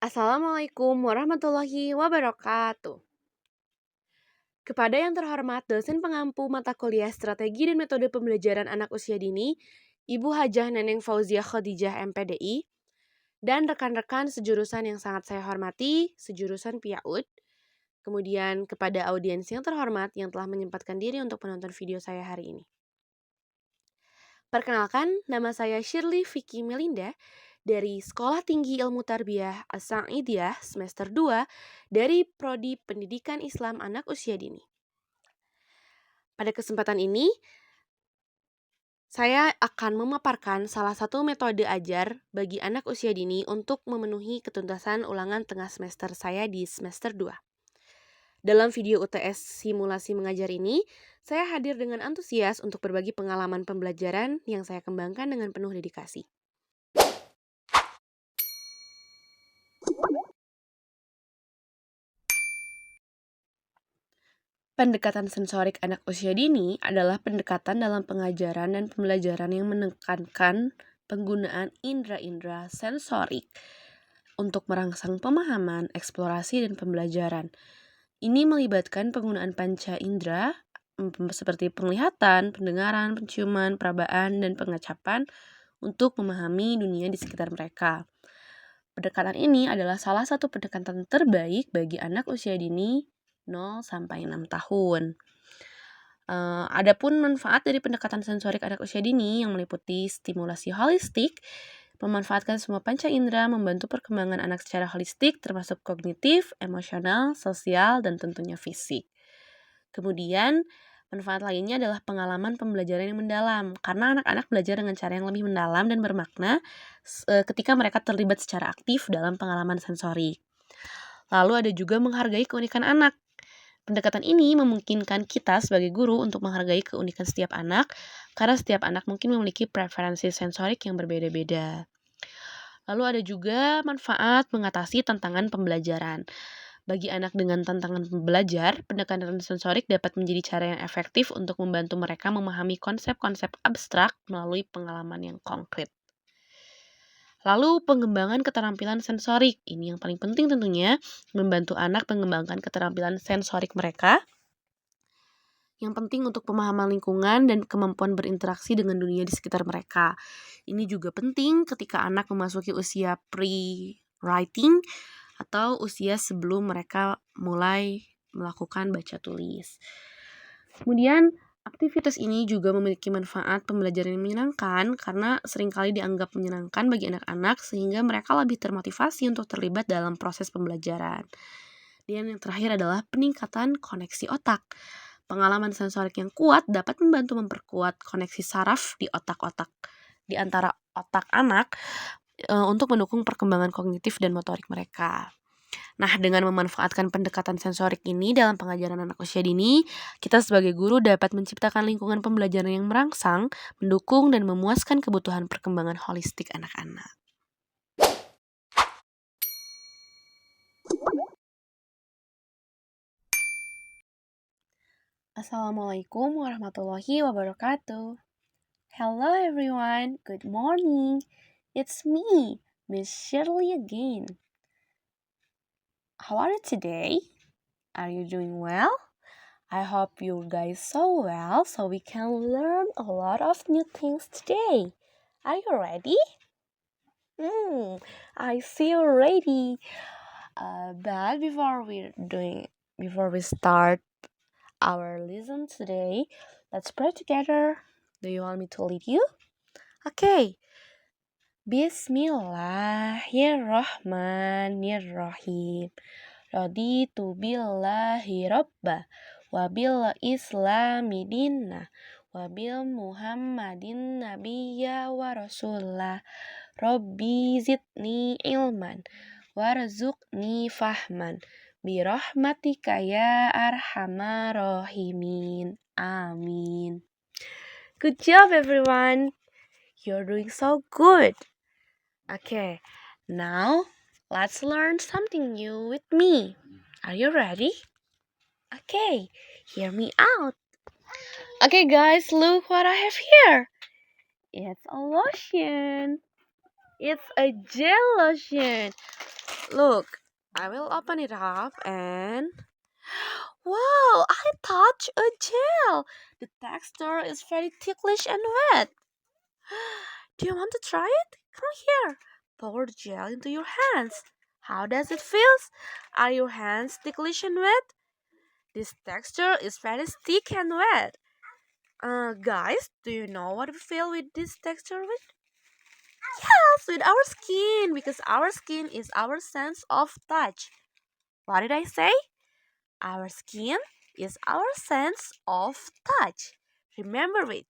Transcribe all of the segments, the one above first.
Assalamualaikum warahmatullahi wabarakatuh. Kepada yang terhormat dosen pengampu mata kuliah Strategi dan Metode Pembelajaran Anak Usia Dini, Ibu Hajah Neneng Fauzia Khadijah MPDI, dan rekan-rekan sejurusan yang sangat saya hormati, sejurusan PIAUD, kemudian kepada audiens yang terhormat yang telah menyempatkan diri untuk menonton video saya hari ini. Perkenalkan, nama saya Shirley Vicky Melinda dari Sekolah Tinggi Ilmu Tarbiyah As-Sa'idiyah semester 2 dari Prodi Pendidikan Islam Anak Usia Dini. Pada kesempatan ini, saya akan memaparkan salah satu metode ajar bagi anak usia dini untuk memenuhi ketuntasan ulangan tengah semester saya di semester 2. Dalam video UTS simulasi mengajar ini, saya hadir dengan antusias untuk berbagi pengalaman pembelajaran yang saya kembangkan dengan penuh dedikasi. Pendekatan sensorik anak usia dini adalah pendekatan dalam pengajaran dan pembelajaran yang menekankan penggunaan indera-indera sensorik untuk merangsang pemahaman, eksplorasi, dan pembelajaran. Ini melibatkan penggunaan panca indera seperti penglihatan, pendengaran, penciuman, perabaan, dan pengacapan untuk memahami dunia di sekitar mereka. Pendekatan ini adalah salah satu pendekatan terbaik bagi anak usia dini 0 sampai 6 tahun. Adapun manfaat dari pendekatan sensorik anak usia dini yang meliputi stimulasi holistik, memanfaatkan semua panca indera membantu perkembangan anak secara holistik termasuk kognitif, emosional, sosial, dan tentunya fisik. Kemudian, manfaat lainnya adalah pengalaman pembelajaran yang mendalam, karena anak-anak belajar dengan cara yang lebih mendalam dan bermakna ketika mereka terlibat secara aktif dalam pengalaman sensorik. Lalu ada juga menghargai keunikan anak. Pendekatan ini memungkinkan kita sebagai guru untuk menghargai keunikan setiap anak, karena setiap anak mungkin memiliki preferensi sensorik yang berbeda-beda. Lalu ada juga manfaat mengatasi tantangan pembelajaran. Bagi anak dengan tantangan belajar, pendekatan sensorik dapat menjadi cara yang efektif untuk membantu mereka memahami konsep-konsep abstrak melalui pengalaman yang konkret. Lalu pengembangan keterampilan sensorik, ini yang paling penting tentunya, membantu anak mengembangkan keterampilan sensorik mereka, yang penting untuk pemahaman lingkungan dan kemampuan berinteraksi dengan dunia di sekitar mereka. Ini juga penting ketika anak memasuki usia pre-writing atau usia sebelum mereka mulai melakukan baca tulis. Kemudian, aktivitas ini juga memiliki manfaat pembelajaran yang menyenangkan karena seringkali dianggap menyenangkan bagi anak-anak sehingga mereka lebih termotivasi untuk terlibat dalam proses pembelajaran. Dan yang terakhir adalah peningkatan koneksi otak. Pengalaman sensorik yang kuat dapat membantu memperkuat koneksi saraf di otak-otak di antara otak anak untuk mendukung perkembangan kognitif dan motorik mereka. Nah, dengan memanfaatkan pendekatan sensorik ini dalam pengajaran anak usia dini, kita sebagai guru dapat menciptakan lingkungan pembelajaran yang merangsang, mendukung, dan memuaskan kebutuhan perkembangan holistik anak-anak. Assalamualaikum warahmatullahi wabarakatuh. Hello everyone, good morning. It's me, Miss Shirley again. How are you today? Are you doing well? I hope you guys so well so we can learn a lot of new things today. Are you ready? I feel ready. But before we start our lesson today, let's pray together. Do you want me to lead you? Okay. Bismillahirrahmanirrahim. Raditu billahi rabba wa bil islami dinna wa bil muhammadin nabiyya wa rasulah. Rabbi zidni ilman warzuqni fahman birahmatika ya arhamar rahimin. Amin. Good job everyone. You're doing so good. Okay, now let's learn something new with me. Are you ready? Okay, hear me out. Okay guys, look what I have here. It's a lotion. It's a gel lotion. Look, I will open it up and wow, I touch a gel. The texture is very ticklish and wet. Do you want to try it? Come here. Pour the gel into your hands. How does it feel? Are your hands ticklish and wet? This texture is very sticky and wet. Guys, do you know what we feel with this texture with? Yes, with our skin, because our skin is our sense of touch. What did I say? Our skin is our sense of touch. Remember it.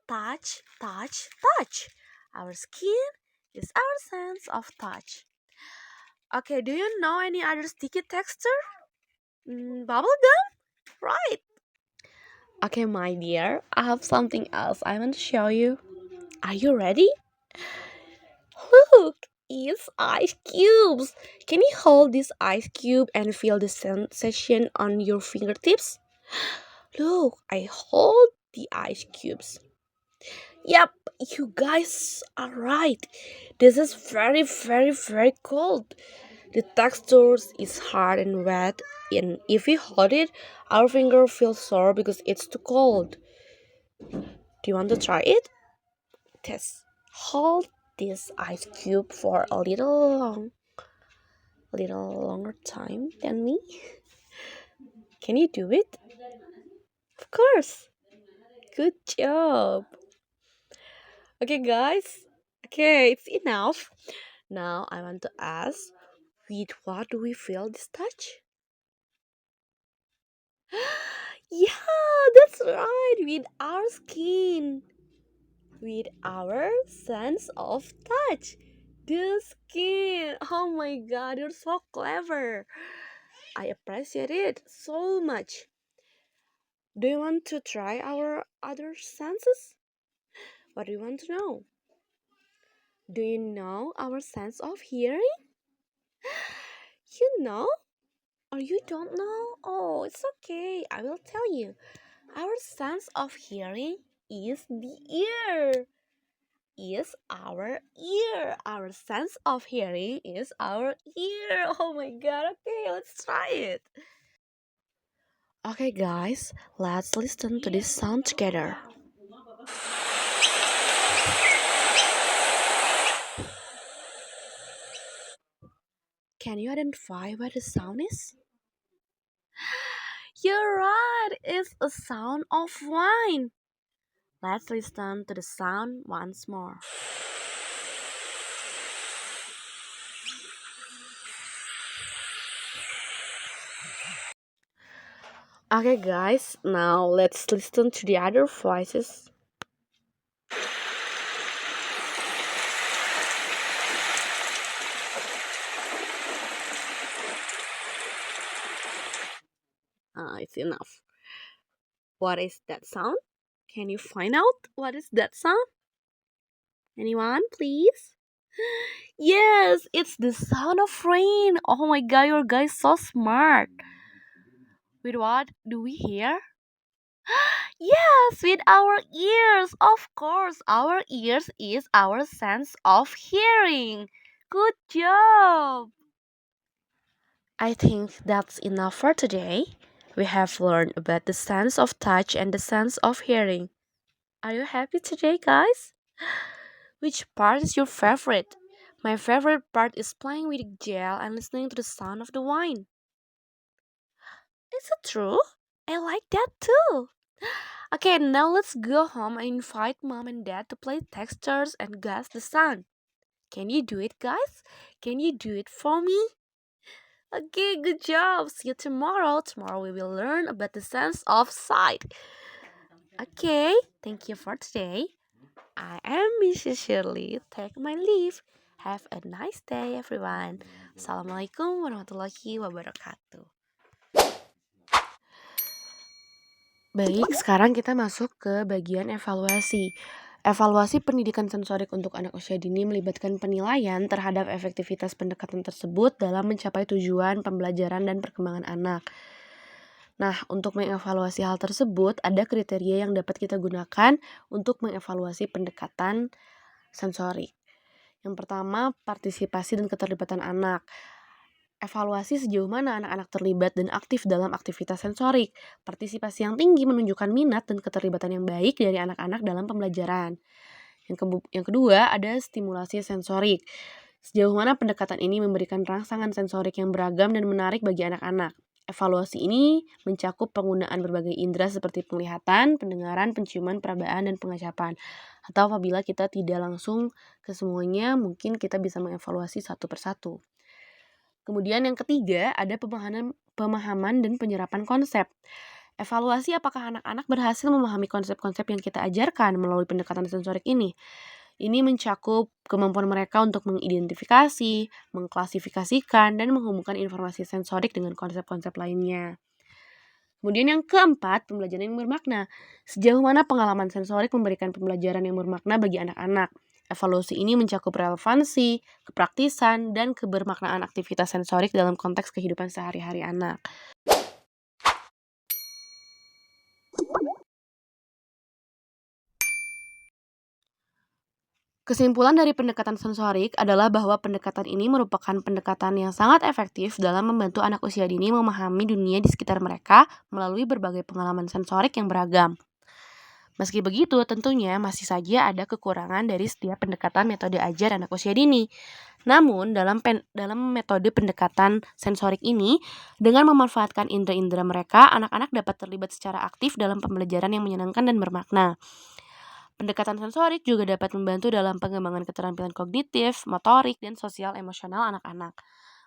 Touch, touch, touch. Our skin is our sense of touch. Okay, do you know any other sticky texture? Bubble gum? Right. Okay, my dear, I have something else I want to show you. Are you ready? Look, it's ice cubes. Can you hold this ice cube and feel the sensation on your fingertips? Look, I hold the ice cubes. Yep, you guys are right. This is very, very, very cold. The texture is hard and wet, and if we hold it, our finger feels sore because it's too cold. Do you want to try it? Test. Hold this ice cube for a little longer time than me. Can you do it? Of course. Good job. Okay, guys. Okay, it's enough. Now I want to ask, with what do we feel this touch? Yeah, that's right. With our skin. With our sense of touch. The skin. Oh my god, you're so clever. I appreciate it so much. Do you want to try our other senses? What do you want to know? Do you know our sense of hearing? You know? Or you don't know? Oh, it's okay. I will tell you. Our sense of hearing is the ear. Is our ear. Our sense of hearing is our ear. Oh my god. Okay, let's try it. Okay, guys, let's listen to this sound together. Can you identify what the sound is? You're right, it's a sound of wine. Let's listen to the sound once more. Okay, guys, now let's listen to the other voices. It's enough. What is that sound? Can you find out what is that sound? Anyone, please? Yes, it's the sound of rain. Oh my god, your guys so smart. With what do we hear? Yes, with our ears. Of course, our ears is our sense of hearing. Good job. I think that's enough for today. We have learned about the sense of touch and the sense of hearing. Are you happy today, guys? Which part is your favorite? My favorite part is playing with gel and listening to the sound of the wine. Is it true? I like that too. Okay, now let's go home and invite mom and dad to play textures and guess the sound. Can you do it, guys? Can you do it for me? Okay, good job. See you tomorrow. Tomorrow we will learn about the sense of sight. Okay, thank you for today. I am Mrs. Shirley. Take my leave. Have a nice day, everyone. Assalamualaikum warahmatullahi wabarakatuh. Baik, sekarang kita masuk ke bagian evaluasi. Evaluasi pendidikan sensorik untuk anak usia dini melibatkan penilaian terhadap efektivitas pendekatan tersebut dalam mencapai tujuan pembelajaran dan perkembangan anak. Nah, untuk mengevaluasi hal tersebut, ada kriteria yang dapat kita gunakan untuk mengevaluasi pendekatan sensorik. Yang pertama, partisipasi dan keterlibatan anak. Evaluasi sejauh mana anak-anak terlibat dan aktif dalam aktivitas sensorik. Partisipasi yang tinggi menunjukkan minat dan keterlibatan yang baik dari anak-anak dalam pembelajaran. Yang kedua, ada stimulasi sensorik. Sejauh mana pendekatan ini memberikan rangsangan sensorik yang beragam dan menarik bagi anak-anak. Evaluasi ini mencakup penggunaan berbagai indera seperti penglihatan, pendengaran, penciuman, perabaan, dan pengacapan. Atau apabila kita tidak langsung ke semuanya, mungkin kita bisa mengevaluasi satu persatu. Kemudian yang ketiga, ada pemahaman dan penyerapan konsep. Evaluasi apakah anak-anak berhasil memahami konsep-konsep yang kita ajarkan melalui pendekatan sensorik ini. Ini mencakup kemampuan mereka untuk mengidentifikasi, mengklasifikasikan, dan menghubungkan informasi sensorik dengan konsep-konsep lainnya. Kemudian yang keempat, pembelajaran yang bermakna. Sejauh mana pengalaman sensorik memberikan pembelajaran yang bermakna bagi anak-anak. Evaluasi ini mencakup relevansi, kepraktisan, dan kebermaknaan aktivitas sensorik dalam konteks kehidupan sehari-hari anak. Kesimpulan dari pendekatan sensorik adalah bahwa pendekatan ini merupakan pendekatan yang sangat efektif dalam membantu anak usia dini memahami dunia di sekitar mereka melalui berbagai pengalaman sensorik yang beragam. Meski begitu, tentunya masih saja ada kekurangan dari setiap pendekatan metode ajar anak usia dini. Namun, dalam metode pendekatan sensorik ini, dengan memanfaatkan indera-indera mereka, anak-anak dapat terlibat secara aktif dalam pembelajaran yang menyenangkan dan bermakna. Pendekatan sensorik juga dapat membantu dalam pengembangan keterampilan kognitif, motorik, dan sosial emosional anak-anak.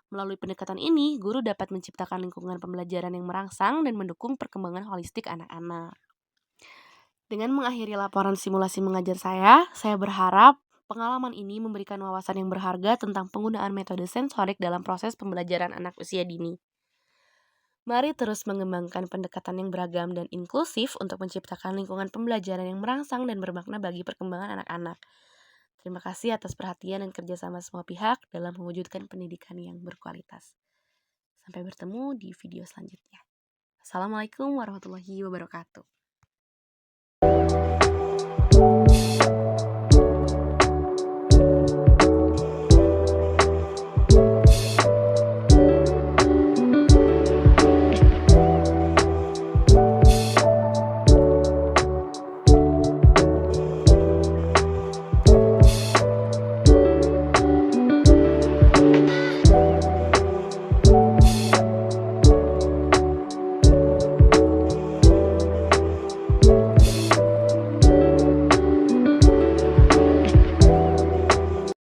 Melalui pendekatan ini, guru dapat menciptakan lingkungan pembelajaran yang merangsang dan mendukung perkembangan holistik anak-anak. Dengan mengakhiri laporan simulasi mengajar saya berharap pengalaman ini memberikan wawasan yang berharga tentang penggunaan metode sensorik dalam proses pembelajaran anak usia dini. Mari terus mengembangkan pendekatan yang beragam dan inklusif untuk menciptakan lingkungan pembelajaran yang merangsang dan bermakna bagi perkembangan anak-anak. Terima kasih atas perhatian dan kerjasama semua pihak dalam mewujudkan pendidikan yang berkualitas. Sampai bertemu di video selanjutnya. Assalamualaikum warahmatullahi wabarakatuh.